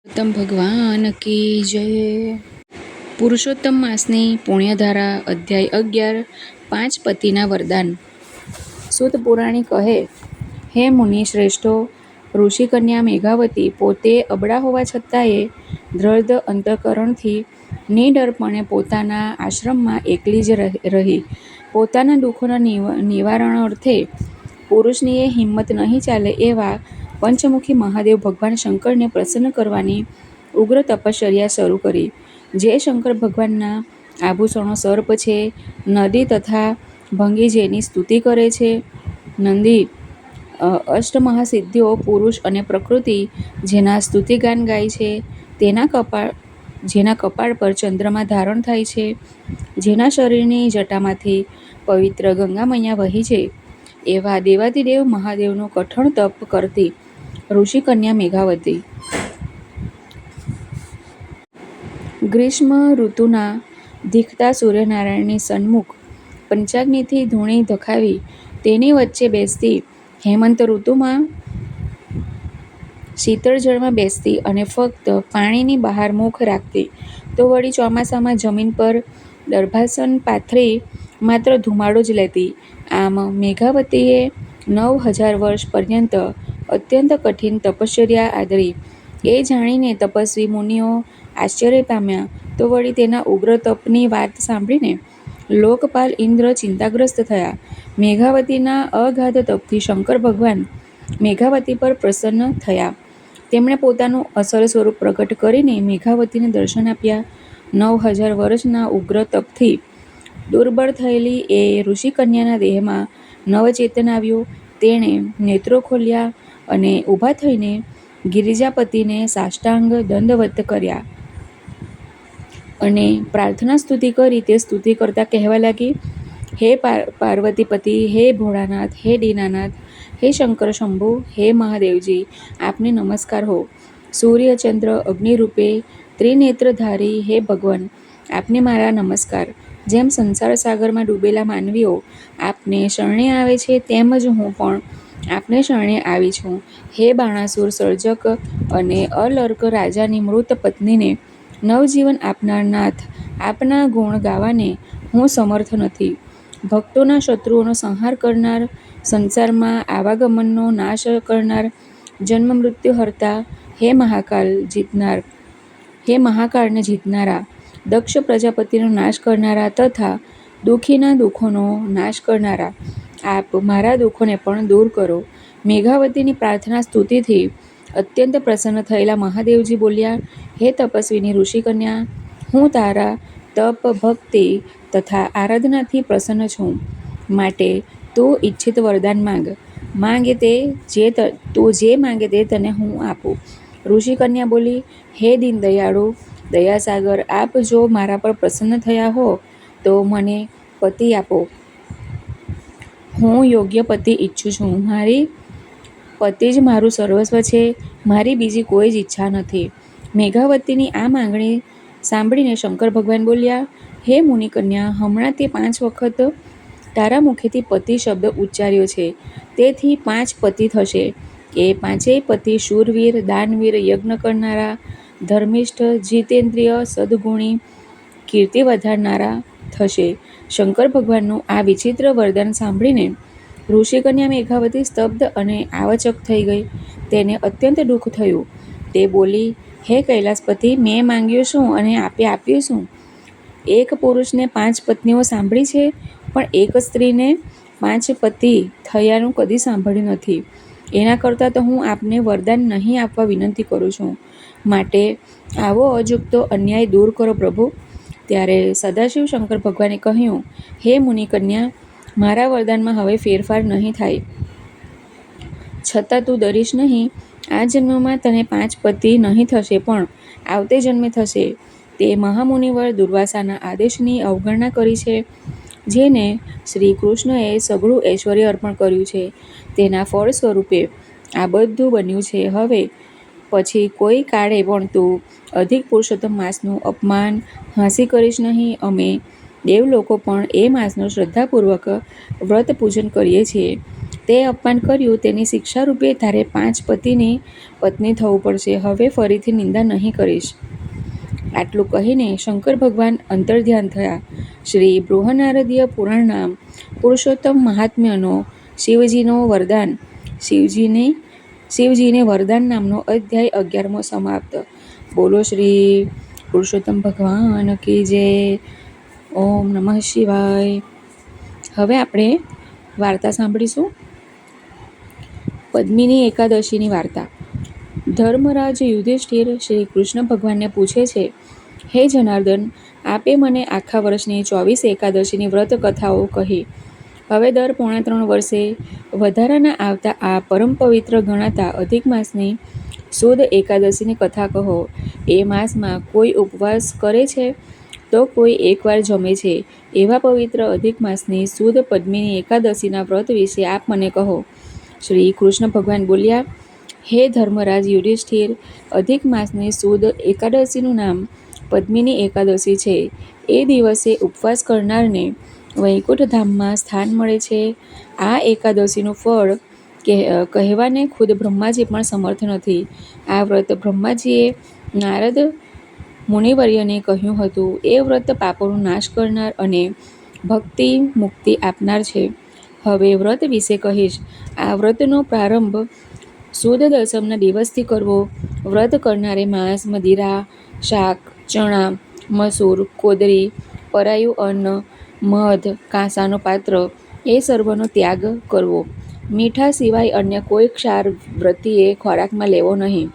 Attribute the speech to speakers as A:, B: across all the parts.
A: પુરુષોત્તમ ભગવાન કી જય. પુરુષોત્તમ માસની પુણ્યધારા અધ્યાય 11 પાંચ પતિના વરદાન. સૂત પુરાણી કહે, હે મુનિ શ્રેષ્ઠો, ઋષિકન્યા મેઘાવતી પોતે અબળા હોવા છતાંય દ્રઢ અંતઃકરણથી નિડરપણે પોતાના આશ્રમમાં એકલી જ રહી પોતાના દુઃખોના નિવારણાર્થે પુરુષની એ હિંમત નહીં ચાલે એવા પંચમુખી મહાદેવ ભગવાન શંકરને પ્રસન્ન કરવાની ઉગ્ર તપશ્ચર્યા શરૂ કરી. જે શંકર ભગવાનના આભૂષણો સર્પ છે, નદી તથા ભંગી જેની સ્તુતિ કરે છે, નંદી અષ્ટમહાસિદ્ધિઓ, પુરુષ અને પ્રકૃતિ જેના સ્તુતિગાન ગાય છે, જેના કપાળ પર ચંદ્રમા ધારણ થાય છે, જેના શરીરની જટામાંથી પવિત્ર ગંગા મૈયા વહી છે, એવા દેવાધિદેવ મહાદેવનું કઠણ તપ કરતી ઋષિકન્યા મેઘાવતી ગ્રીષ્મ ઋતુના ધીખતા સૂર્યનારાયણની સન્મુખ પંચાગ્નિથી ધૂણી ધખાવી તેની વચ્ચે બેસતી, હેમંત ઋતુમાં શીતળ જળમાં બેસતી અને ફક્ત પાણીની બહાર મુખ રાખતી, તો વળી ચોમાસામાં જમીન પર દર્ભાસન પાથરી માત્ર ધુમાડો જ લેતી. આમ મેઘાવતીએ 9,000 વર્ષ પર્યંત અત્યંત કઠિન તપશ્ચર્યા આદરી. એ જાણીને તપસ્વી મુનિઓ આશ્ચર્ય પામ્યા. તો વળી તેના ઉગ્ર તપની વાત સાંભળીને લોકપાલ ઇન્દ્ર ચિંતાગ્રસ્ત થયા. મેઘાવતીના અગાધ તપથી શંકર ભગવાન મેઘાવતી પર પ્રસન્ન થયા. તેમણે પોતાનું અસલ સ્વરૂપ પ્રગટ કરીને મેઘાવતીને દર્શન આપ્યા. 9,000 વર્ષના ઉગ્ર તપથી દુર્બળ થયેલી એ ઋષિકન્યાના દેહમાં નવચેતન આવ્યું. તેણે નેત્રો ખોલ્યા અને ઊભા થઈને ગિરિજાપતિને સાષ્ટાંગ દંડવત કર્યા અને પ્રાર્થના સ્તુતિ કરી. તે સ્તુતિ કરતા કહેવા લાગી, હે પાર્વતીપતિ, હે ભોળાનાથ, હે દીનાનાથ, હે શંકર શંભુ, હે મહાદેવજી, આપને નમસ્કાર હો. સૂર્ય ચંદ્ર અગ્નિરૂપે ત્રિનેત્રધારી હે ભગવાન, આપને મારા નમસ્કાર. જેમ સંસાર સાગરમાં ડૂબેલા માનવીઓ આપને શરણે આવે છે, તેમ જ હું પણ આપને શરણે આવી છું. હે બાણાસુર સર્જક અને અલર્ક રાજાની મૃત પત્નીને નવજીવન આપનાર નાથ, આપના ગુણ ગાવાને હું સમર્થ નથી. ભક્તોના શત્રુઓનો સંહાર કરનાર, સંસારમાં આવાગમનનો નાશ કરનાર, જન્મ મૃત્યુ હરતા, હે મહાકાળને જીતનારા, દક્ષ પ્રજાપતિનો નાશ કરનારા તથા દુઃખીના દુઃખોનો નાશ કરનારા, આપ મારા દુઃખોને પણ દૂર કરો. મેઘાવતીની પ્રાર્થના સ્તુતિથી અત્યંત પ્રસન્ન થયેલા મહાદેવજી બોલ્યા, હે તપસ્વીની ઋષિકન્યા, હું તારા તપ, ભક્તિ તથા આરાધનાથી પ્રસન્ન છું. માટે તું ઈચ્છિત વરદાન માંગ. તું જે માંગે તે તને હું આપું. ઋષિકન્યા બોલી, હે દીનદયાળુ દયાસાગર, આપ જો મારા પર પ્રસન્ન થયા હો તો મને પતિ આપો. હું યોગ્ય પતિ ઈચ્છું છું. મારી પતિ જ મારું સર્વસ્વ છે. મારી બીજી કોઈ જ ઈચ્છા નથી. મેઘાવતીની આ માંગણી સાંભળીને શંકર ભગવાન બોલ્યા, હે મુનિકન્યા, હમણાં તે 5 વખત તારા મુખેથી પતિ શબ્દ ઉચ્ચાર્યો છે, તેથી 5 પતિ થશે. એ 5 પતિ શૂરવીર, દાનવીર, યજ્ઞ કરનારા, ધર્મિષ્ઠ, જીતેન્દ્રિય, સદ્ગુણી, કીર્તિ વધારનારા થશે. શંકર ભગવાનનું આ વિચિત્ર વરદાન સાંભળીને ઋષિકન્યા મેઘાવતી સ્તબ્ધ અને આવચક થઈ ગઈ. તેને અત્યંત દુઃખ થયું. તે બોલી, હે કૈલાસપતિ, મેં માંગ્યું શું અને આપે આપ્યું શું? એક પુરુષને 5 પત્નીઓ સાંભળી છે, પણ એક સ્ત્રીને 5 પતિ થયાનું કદી સાંભળ્યું નથી. એના કરતાં તો હું આપને વરદાન નહીં આપવા વિનંતી કરું છું. માટે આવો અજુગતો અન્યાય દૂર કરો પ્રભુ. ત્યારે સદાશિવ શંકર ભગવાને કહ્યું, હે મુનિકન્યા, મારા વરદાનમાં હવે ફેરફાર નહીં થાય. છતાં તું ડરીશ નહીં. આ જન્મમાં તને 5 પતિ નહીં થશે, પણ આવતે જન્મે થશે. તે મહામુનિવર દુર્વાસાના આદેશની અવગણના કરી છે. જેને શ્રી કૃષ્ણએ સઘળું ઐશ્વર્ય અર્પણ કર્યું છે, તેના ફળ સ્વરૂપે આ બધું બન્યું છે. હવે પછી કોઈ કાળે પણ તું અધિક પુરુષોત્તમ માસનું અપમાન હાંસી કરીશ નહીં. અમે દેવલોકો પણ એ માસનું શ્રદ્ધાપૂર્વક વ્રત પૂજન કરીએ છીએ. તે અપમાન કર્યું તેની શિક્ષા રૂપે તારે 5 પતિની પત્ની થવું પડશે. હવે ફરીથી નિંદા નહીં કરીશ. આટલું કહીને શંકર ભગવાન અંતર્ધ્યાન થયા. શ્રી બૃહનારદીય પુરાણના પુરુષોત્તમ મહાત્મ્યનો શિવજીને વરદાન નામનો અધ્યાય 11મો સમાપ્ત. બોલો શ્રી પુરુષોત્તમ ભગવાન કી જય. ઓમ નમઃ શિવાય. હવે આપણે વાર્તા સાંભળીશું. પદ્મિની એકાદશીની વાર્તા. ધર્મરાજ યુધિષ્ઠિર શ્રી કૃષ્ણ ભગવાનને પૂછે છે, હે જનાર્દન, આપે મને આખા વર્ષની 24 એકાદશીની વ્રત કથાઓ કહી. હવે દર 3.5 વર્ષે વધારાના આવતા આ પરમ પવિત્ર ગણાતા અધિક માસની સુદ એકાદશીની કથા કહો. એ માસમાં કોઈ ઉપવાસ કરે છે તો કોઈ એકવાર જમે છે. એવા પવિત્ર અધિક માસની સુદ પદ્મિની એકાદશીના વ્રત વિશે આપ મને કહો. શ્રી કૃષ્ણ ભગવાન બોલ્યા, હે ધર્મરાજ યુધિષ્ઠિર, અધિક માસની સુદ એકાદશીનું નામ પદ્મિની એકાદશી છે. એ દિવસે ઉપવાસ કરનારને વૈકુંઠ ધામમાં સ્થાન મળે છે. આ એકાદશીનું ફળ કહેવાને ખુદ બ્રહ્માજી પણ સમર્થ નથી. આ વ્રત બ્રહ્માજીએ નારદ મુનિવર્યને કહ્યું હતું. એ વ્રત પાપોનો નાશ કરનાર અને ભક્તિ મુક્તિ આપનાર છે. હવે વ્રત વિશે કહીશ. આ વ્રતનો પ્રારંભ સુદ દસમના દિવસથી કરવો. વ્રત કરનારે માંસ, મદિરા, શાક, ચણા, મસૂર, કોદરી, પરાયું અન્ન, મધ, કાંસાનું પાત્ર એ સર્વનો ત્યાગ કરવો. મીઠા સિવાય અન્ય કોઈ ક્ષાર વ્રતીએ ખોરાકમાં લેવો નહીં.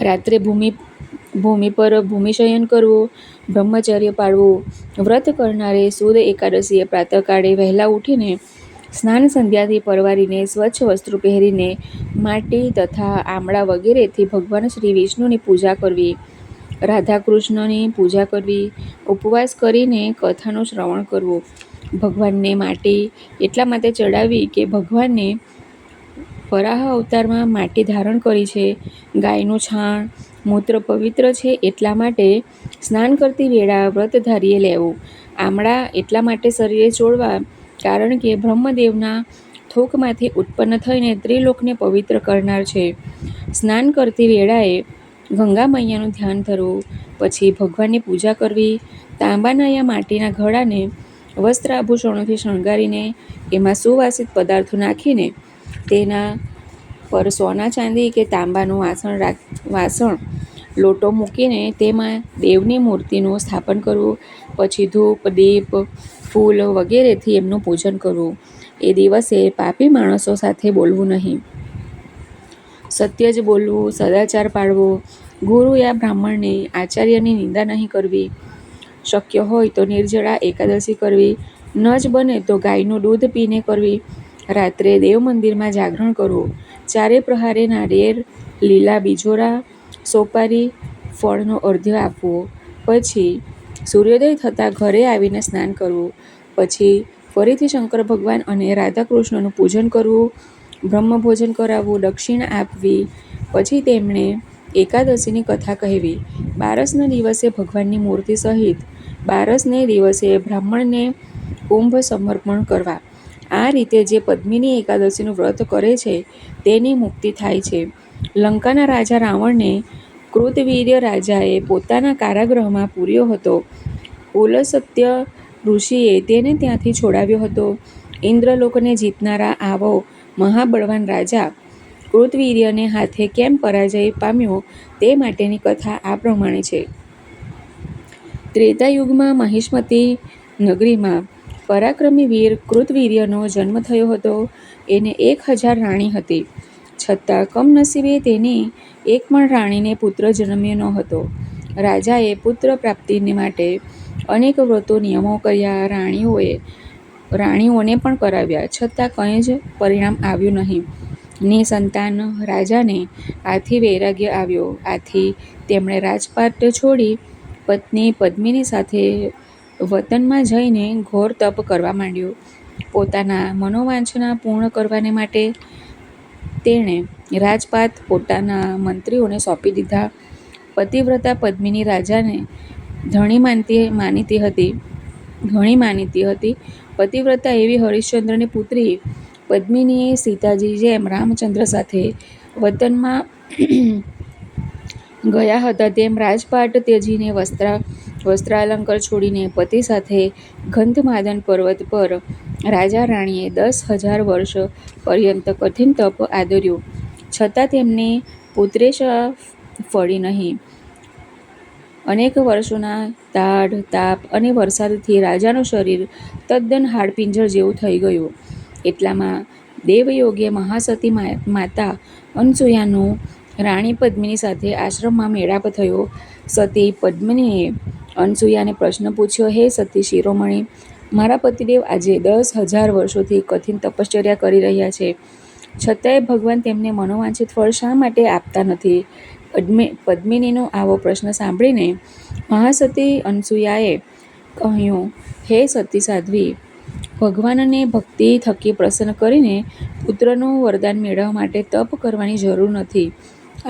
A: રાત્રે ભૂમિ પર ભૂમિશયન કરવું. બ્રહ્મચર્ય પાળવું. વ્રત કરનારે સુદ એકાદશીએ પ્રાતઃકાળે વહેલા ઉઠીને સ્નાન સંધ્યાથી પરવારીને સ્વચ્છ વસ્ત્રો પહેરીને માટી તથા આમળા વગેરેથી ભગવાન શ્રી વિષ્ણુની પૂજા કરવી. રાધા કૃષ્ણની પૂજા કરવી. ઉપવાસ કરીને કથાનું શ્રવણ કરવું. ભગવાનને માટી એટલા માટે ચડાવી કે ભગવાનને વરાહ અવતારમાં માટી ધારણ કરી છે. ગાયનું છાણ મૂત્ર પવિત્ર છે એટલા માટે સ્નાન કરતી વેળા વ્રતધારીએ લેવું. આમળા એટલા માટે શરીરે ચોળવા કારણ કે બ્રહ્મદેવના થૂકમાંથી ઉત્પન્ન થઈને ત્રિલોકને પવિત્ર કરનાર છે. સ્નાન કરતી વેળાએ ગંગા મૈયાનું ધ્યાન ધરવું. પછી ભગવાનની પૂજા કરવી. તાંબાના યા માટીના ઘડાને વસ્ત્ર આભૂષણોથી શણગારીને એમાં સુવાસિત પદાર્થો નાખીને તેના પર સોના ચાંદી કે તાંબાનું વાસણ લોટો મૂકીને તેમાં દેવની મૂર્તિનું સ્થાપન કરવું. પછી ધૂપ, દીપ, ફૂલ વગેરેથી એમનું પૂજન કરવું. એ દિવસે પાપી માણસો સાથે બોલવું નહીં. સત્ય જ બોલવું. સદાચાર પાળવો. ગુરુ યા બ્રાહ્મણને આચાર્યની નિંદા નહીં કરવી. શક્ય હોય તો નિર્જળા એકાદશી કરવી. ન જ બને તો ગાયનું દૂધ પીને કરવી. રાત્રે દેવ મંદિરમાં જાગરણ કરવું. ચારે પ્રહારે નાળિયેર, લીલા બીજોરા, સોપારી, ફળનો અર્ધ્ય આપવો. પછી સૂર્યોદય થતાં ઘરે આવીને સ્નાન કરવું. પછી ફરીથી શંકર ભગવાન અને રાધા કૃષ્ણનું પૂજન કરવું. બ્રહ્મભોજન કરાવવું. દક્ષિણા આપવી. પછી તેમણે એકાદશીની કથા કહેવી. બારસના દિવસે ભગવાનની મૂર્તિ સહિત 12ને દિવસે બ્રાહ્મણને કુંભ સમર્પણ કરવા. આ રીતે જે પદ્મિની એકાદશીનું વ્રત કરે છે તેની મુક્તિ થાય છે. લંકાના રાજા રાવણને કૃતવીર્ય રાજાએ પોતાના કારાગૃહમાં પૂર્યો હતો. પુલસ્ત્ય ઋષિએ તેને ત્યાંથી છોડાવ્યો હતો. ઇન્દ્રલોકને જીતનારા આવો મહાબળવાન રાજા કૃતવીર્યને હાથે કેમ પરાજય પામ્યો તે માટેની કથા આ પ્રમાણે છે. ત્રેતાયુગમાં મહિષ્મતી નગરીમાં પરાક્રમી વીર કૃતવીર્યનો જન્મ થયો હતો. એને 1000 રાણી હતી. છતાં કમનસીબે તેની એક પણ રાણીને પુત્ર જન્મ્યો ન હતો. રાજાએ પુત્ર પ્રાપ્તિને માટે અનેક વ્રતો નિયમો કર્યા. રાણીઓને પણ કરાવ્યા, છતાં કંઈ જ પરિણામ આવ્યું નહીં. નિસંતાન રાજાને આથી વૈરાગ્ય આવ્યો. આથી તેમણે રાજપાટ છોડી પત્ની પદ્મિની સાથે વતનમાં જઈને ઘોર તપ કરવા માંડ્યો. પોતાના મનોવાંછના પૂર્ણ કરવાને માટે તેણે રાજપાટ પોતાના મંત્રીઓને સોંપી દીધા. પતિવ્રતા પદ્મિની રાજાને ઘણી માનીતી હતી. પતિવ્રતા એવી હરિશ્ચંદ્રની પુત્રી પદ્મિનીએ સીતાજી જેમ રામચંદ્ર સાથે વતનમાં ગયા હતા તેમ રાજપાટ ત્યજીને વસ્ત્રાલંકાર છોડીને પતિ સાથે ગંધમાદન પર્વત પર રાજા રાણીએ 10,000 વર્ષ પર્યંત કઠિન તપ આદર્યું, છતાં તેમને પુત્રેશા ફળી નહીં. અનેક વર્ષોના તાડ તાપ અને વરસાદથી રાજાનું શરીર તદ્દન હાડપિંજર જેવું થઈ ગયું. એટલામાં દેવયોગે મહાસતી માતા અનસૂયાનું રાણી પદ્મિની સાથે આશ્રમમાં મેળાપ થયો. સતી પદ્મિનીએ અનસૂયાને પ્રશ્ન પૂછ્યો, હે સતી શિરોમણી, મારા પતિદેવ આજે 10,000 વર્ષોથી કઠિન તપશ્ચર્યા કરી રહ્યા છે, છતાંય ભગવાન તેમને મનોવાંછિત ફળ શા માટે આપતા નથી? પદ્મિનીનો આવો પ્રશ્ન સાંભળીને મહાસતી અનસૂયાએ કહ્યું, હે સતી સાધ્વી, ભગવાનને ભક્તિ થકી પ્રસન્ન કરીને પુત્રનું વરદાન મેળવવા માટે તપ કરવાની જરૂર નથી.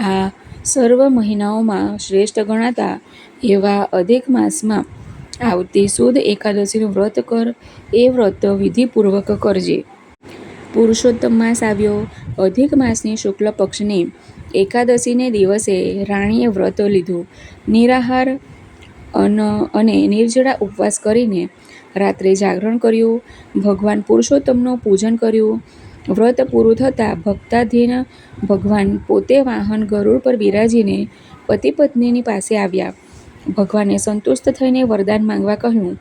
A: આ સર્વ મહિનાઓમાં શ્રેષ્ઠ ગણાતા એવા અધિક માસમાં આવતી સુદ એકાદશીનું વ્રત કર. એ વ્રત વિધિપૂર્વક કરજે. પુરુષોત્તમ માસ આવ્યો. અધિક માસની શુક્લ પક્ષની એકાદશીને દિવસે રાણીએ વ્રત લીધું. નિરાહાર અને નિર્જળા ઉપવાસ કરીને રાત્રે જાગરણ કર્યું. ભગવાન પુરુષોત્તમનું પૂજન કર્યું. વ્રત પૂરું થતાં ભક્તાધીન ભગવાન પોતે વાહન ગરુડ પર બિરાજીને પતિ પત્નીની પાસે આવ્યા. ભગવાને સંતુષ્ટ થઈને વરદાન માંગવા કહ્યું.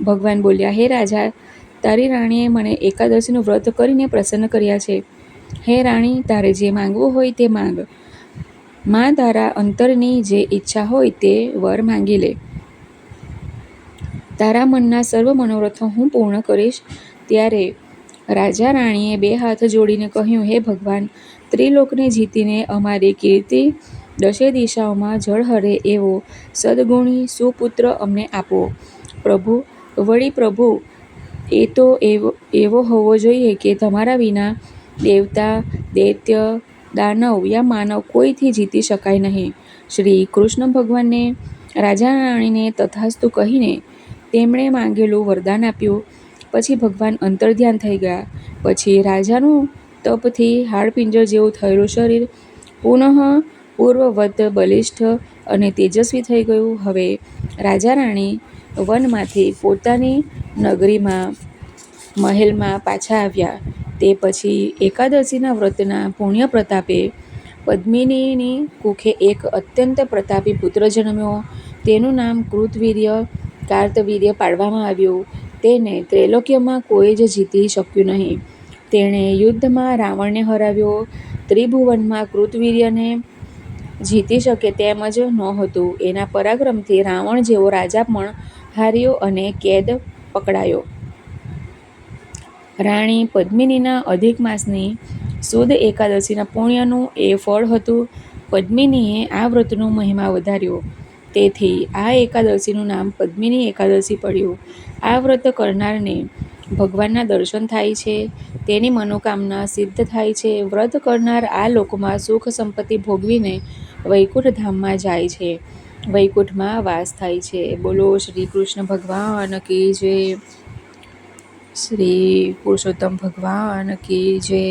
A: ભગવાન બોલ્યા, હે રાજા, તારી રાણીએ મને એકાદશીનું વ્રત કરીને પ્રસન્ન કર્યા છે. હે રાણી, તારે જે માંગવું હોય તે માંગ. માં તારા અંતરની જે ઈચ્છા હોય તે વર માંગી લે. તારા મનના સર્વ મનોરથો હું પૂર્ણ કરીશ. ત્યારે રાજા રાણીએ 2 હાથ જોડીને કહ્યું, હે ભગવાન, ત્રિલોકને જીતીને અમારી કીર્તિ દશે દિશાઓમાં ઝળહળે એવો સદગુણી સુપુત્ર અમને આપો. પ્રભુ, વળી પ્રભુ, એ તો એવો હોવો જોઈએ કે તમારા વિના દેવતા, દૈત્ય, દાનવ યા માનવ કોઈથી જીતી શકાય નહીં. શ્રી કૃષ્ણ ભગવાનને રાજા રાણીને તથાસ્તુ કહીને તેમણે માંગેલું વરદાન આપ્યું. પછી ભગવાન અંતર્ધ્યાન થઈ ગયા. પછી રાજાનું તપથી હાડપિંજર જેવું થયેલું શરીર પુનઃ પૂર્વવત બલિષ્ઠ અને તેજસ્વી થઈ ગયું. હવે રાજા રાણી વનમાંથી પોતાની નગરીમાં મહેલમાં પાછા આવ્યા. તે પછી એકાદશીના વ્રતના પુણ્ય પ્રતાપે પદ્મિનીની કુખે એક અત્યંત પ્રતાપી પુત્ર જન્મ્યો. તેનું નામ કૃતવીર્ય કાર્તવીર્ય પાડવામાં આવ્યું. તેને ત્રૈલોક્યમાં કોઈ જ જીતી શક્યું નહીં. તેણે યુદ્ધમાં રાવણને હરાવ્યો. ત્રિભુવનમાં કૃતવીર્યને જીતી શકે તેમ જ નહોતું. એના પરાક્રમથી રાવણ જેવો રાજા પણ હાર્યો અને કેદ પકડાયો. રાણી પદ્મિનીના અધિક માસની સુદ એકાદશીના પુણ્યનું એ ફળ હતું. પદ્મિનીએ આ વ્રતનો મહિમા વધાર્યો. તેથી આ એકાદશીનું નામ પદ્મિની એકાદશી પડ્યું. આ વ્રત કરનારને ભગવાનના દર્શન થાય છે. તેની મનોકામના સિદ્ધ થાય છે. વ્રત કરનાર આ લોકમાં સુખ સંપત્તિ ભોગવીને વૈકુંઠ ધામમાં જાય છે, વૈકુંઠમાં વાસ થાય છે. બોલો શ્રી કૃષ્ણ ભગવાન કી જય. શ્રી પુરુષોત્તમ ભગવાન કી જય.